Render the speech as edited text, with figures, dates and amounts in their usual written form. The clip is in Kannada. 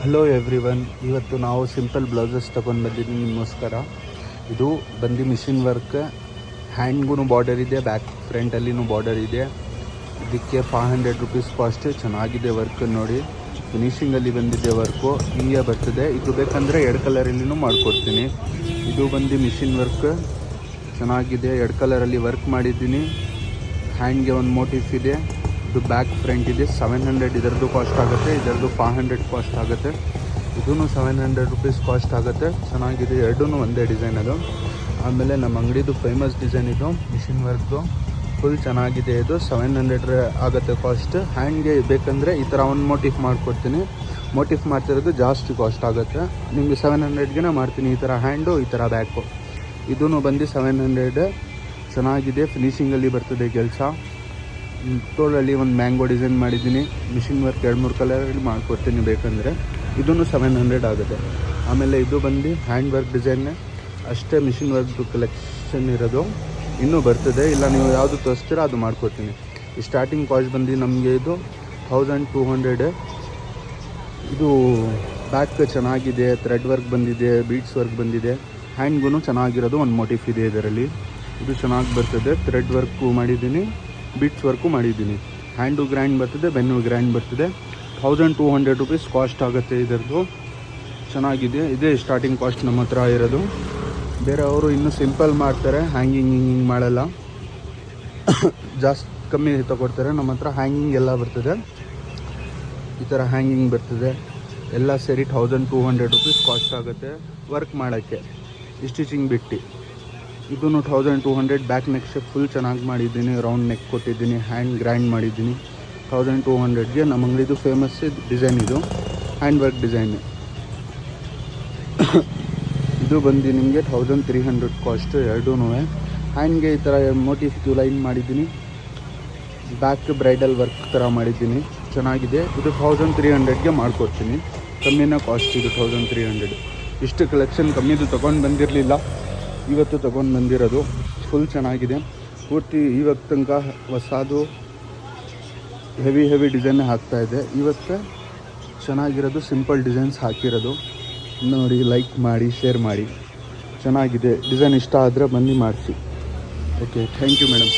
ಹಲೋ ಎವ್ರಿವನ್, ಇವತ್ತು ನಾವು ಸಿಂಪಲ್ ಬ್ಲೌಸಸ್ ತೊಗೊಂಡು ಬಂದಿದ್ದೀನಿ ನಿಮಗೋಸ್ಕರ. ಇದು ಬಂದು ಮಿಷಿನ್ ವರ್ಕ್, ಹ್ಯಾಂಡ್ಗೂ ಬಾರ್ಡರ್ ಇದೆ, ಬ್ಯಾಕ್ ಫ್ರಂಟಲ್ಲಿನೂ ಬಾರ್ಡರ್ ಇದೆ. ಇದಕ್ಕೆ 500 ರೂಪೀಸ್ ಕಾಸ್ಟ್. ಚೆನ್ನಾಗಿದೆ ವರ್ಕ್ ನೋಡಿ, ಫಿನಿಷಿಂಗಲ್ಲಿ ಬಂದಿದೆ ವರ್ಕು, ಹಿಂಗೆ ಬರ್ತದೆ. ಇದು ಬೇಕಂದರೆ 2 ಕಲರಲ್ಲಿನೂ ಮಾಡಿಕೊಡ್ತೀನಿ. ಇದು ಬಂದು ಮಿಷಿನ್ ವರ್ಕ್ ಚೆನ್ನಾಗಿದೆ, 2 ಕಲರಲ್ಲಿ ವರ್ಕ್ ಮಾಡಿದ್ದೀನಿ. ಹ್ಯಾಂಡ್ಗೆ ಒಂದು ಮೋಟಿಫ್ ಇದೆ. ಇದು ಬ್ಯಾಕ್ ಫ್ರಂಟ್ ಇದೆ. 700 ಇದರದ್ದು ಕಾಸ್ಟ್ ಆಗುತ್ತೆ, ಇದರದ್ದು 500 ಕಾಸ್ಟ್ ಆಗುತ್ತೆ. ಇದೂ 700 ರೂಪೀಸ್ ಕಾಸ್ಟ್ ಆಗುತ್ತೆ. ಚೆನ್ನಾಗಿದೆ, ಎರಡೂ ಒಂದೇ ಡಿಸೈನ್ ಅದು. ಆಮೇಲೆ ನಮ್ಮ ಅಂಗಡಿದು ಫೇಮಸ್ ಡಿಸೈನ್ ಇದು ಮಿಷಿನ್ ವರ್ಕ್ದು, ಫುಲ್ ಚೆನ್ನಾಗಿದೆ. ಇದು 700 ಆಗುತ್ತೆ ಕಾಸ್ಟ್. ಹ್ಯಾಂಡ್ಗೆ ಬೇಕಂದರೆ ಈ ಥರ ಒಂದು ಮೋಟಿಫ್ ಮಾಡಿಕೊಡ್ತೀನಿ. ಮೋಟಿಫ್ ಮಾಡ್ತಿರೋದು ಜಾಸ್ತಿ ಕಾಸ್ಟ್ ಆಗುತ್ತೆ. ನಿಮಗೆ 700ಗೆ ಮಾಡ್ತೀನಿ. ಈ ಥರ ಹ್ಯಾಂಡು, ಈ ಥರ ಬ್ಯಾಕು. ಇದೂ ಬಂದು 700. ಚೆನ್ನಾಗಿದೆ, ಫಿನಿಷಿಂಗಲ್ಲಿ ಬರ್ತದೆ ಕೆಲಸ. ತೋಳಲ್ಲಿ ಒಂದು ಮ್ಯಾಂಗೋ ಡಿಸೈನ್ ಮಾಡಿದ್ದೀನಿ. ಮಿಷಿನ್ ವರ್ಕ್ 2-3 ಕಲರಲ್ಲಿ ಮಾಡಿಕೊಡ್ತೀನಿ ಬೇಕಂದರೆ. ಇದೂ 700 ಆಗುತ್ತೆ. ಆಮೇಲೆ ಇದು ಬಂದು ಹ್ಯಾಂಡ್ ವರ್ಕ್ ಡಿಸೈನ್ನೇ ಅಷ್ಟೇ, ಮಿಷಿನ್ ವರ್ಕ್ದು ಕಲೆಕ್ಷನ್ ಇರೋದು. ಇನ್ನೂ ಬರ್ತದೆ, ಇಲ್ಲ ನೀವು ಯಾವುದು ತೋರಿಸ್ತೀರ ಅದು ಮಾಡಿಕೊಡ್ತೀನಿ. ಈ ಸ್ಟಾರ್ಟಿಂಗ್ ಕಾಸ್ಟ್ ಬಂದು ನಮಗೆ ಇದು 1200. ಇದು ಬ್ಯಾಕ್ ಚೆನ್ನಾಗಿದೆ, ಥ್ರೆಡ್ ವರ್ಕ್ ಬಂದಿದೆ, ಬೀಡ್ಸ್ ವರ್ಕ್ ಬಂದಿದೆ. ಹ್ಯಾಂಡ್ಗೂ ಚೆನ್ನಾಗಿರೋದು ಒಂದು ಮೋಟಿಫ್ ಇದೆ ಇದರಲ್ಲಿ. ಇದು ಚೆನ್ನಾಗಿ ಬರ್ತದೆ, ಥ್ರೆಡ್ ವರ್ಕು ಮಾಡಿದ್ದೀನಿ, ಬೀಟ್ಸ್ ವರ್ಕು ಮಾಡಿದ್ದೀನಿ. ಹ್ಯಾಂಡು ಗ್ರ್ಯಾಂಡ್ ಬರ್ತದೆ, ಬೆನ್ನು ಗ್ರ್ಯಾಂಡ್ ಬರ್ತದೆ. 1200 ರೂಪೀಸ್ ಕಾಸ್ಟ್ ಆಗುತ್ತೆ ಇದರದ್ದು. ಚೆನ್ನಾಗಿದೆ, ಇದೇ ಸ್ಟಾರ್ಟಿಂಗ್ ಕಾಸ್ಟ್ ನಮ್ಮ ಹತ್ರ ಇರೋದು. ಬೇರೆಯವರು ಇನ್ನೂ ಸಿಂಪಲ್ ಮಾಡ್ತಾರೆ, ಹ್ಯಾಂಗಿಂಗ್ ಮಾಡಲ್ಲ, ಜಾಸ್ತಿ ಕಮ್ಮಿ ತಗೊಡ್ತಾರೆ. ನಮ್ಮ ಹತ್ರ ಹ್ಯಾಂಗಿಂಗ್ ಎಲ್ಲ ಬರ್ತದೆ. ಈ ಥರ ಹ್ಯಾಂಗಿಂಗ್ ಬರ್ತದೆ ಎಲ್ಲ ಸೇರಿ 1200 ರೂಪೀಸ್ ಕಾಸ್ಟ್ ಆಗುತ್ತೆ ವರ್ಕ್ ಮಾಡೋಕ್ಕೆ, ಸ್ಟಿಚಿಂಗ್ ಬಿಟ್ಟು. ಇದೂ 1200. ಬ್ಯಾಕ್ ನೆಕ್ ಶೇಪ್ ಫುಲ್ ಚೆನ್ನಾಗಿ ಮಾಡಿದ್ದೀನಿ, ರೌಂಡ್ ನೆಕ್ ಕೊಟ್ಟಿದ್ದೀನಿ, ಹ್ಯಾಂಡ್ ಗ್ರ್ಯಾಂಡ್ ಮಾಡಿದ್ದೀನಿ. 1200ಗೆ ನಮ್ಮ ಅಂಗಡಿದು ಫೇಮಸ್ ಡಿಸೈನ್ ಇದು, ಹ್ಯಾಂಡ್ ವರ್ಕ್ ಡಿಸೈನ್. ಇದು ಬಂದು ನಿಮಗೆ 1300 ಕಾಸ್ಟ್ ಎರಡೂ. ಹ್ಯಾಂಡ್ಗೆ ಈ ಥರ ಮೋಟಿಫ್ ಲೈನ್ ಮಾಡಿದ್ದೀನಿ, ಬ್ಯಾಕ್ ಬ್ರೈಡಲ್ ವರ್ಕ್ ಥರ ಮಾಡಿದ್ದೀನಿ. ಚೆನ್ನಾಗಿದೆ. ಇದು 1300ಗೆ ಮಾಡಿಕೊಡ್ತೀನಿ. ಕಮ್ಮಿನ ಕಾಸ್ಟ್ ಇದು 1300. ಇಷ್ಟು ಕಲೆಕ್ಷನ್ ಕಮ್ಮಿದು ತೊಗೊಂಡು ಬಂದಿರಲಿಲ್ಲ, ಇವತ್ತು ತೊಗೊಂಡು ಬಂದಿರೋದು. ಫುಲ್ ಚೆನ್ನಾಗಿದೆ, ಪೂರ್ತಿ ಇವಾಗ ತನಕ ಹೊಸದು ಹೆವಿ ಡಿಸೈನ್ ಹಾಕ್ತಾಯಿದೆ. ಇವತ್ತು ಚೆನ್ನಾಗಿರೋದು ಸಿಂಪಲ್ ಡಿಸೈನ್ಸ್ ಹಾಕಿರೋದು ನೋಡಿ. ಲೈಕ್ ಮಾಡಿ, ಶೇರ್ ಮಾಡಿ. ಚೆನ್ನಾಗಿದೆ ಡಿಸೈನ್. ಇಷ್ಟ ಆದರೆ ಬನ್ನಿ ಮಾಡಿಸಿ. Okay, thank you madam.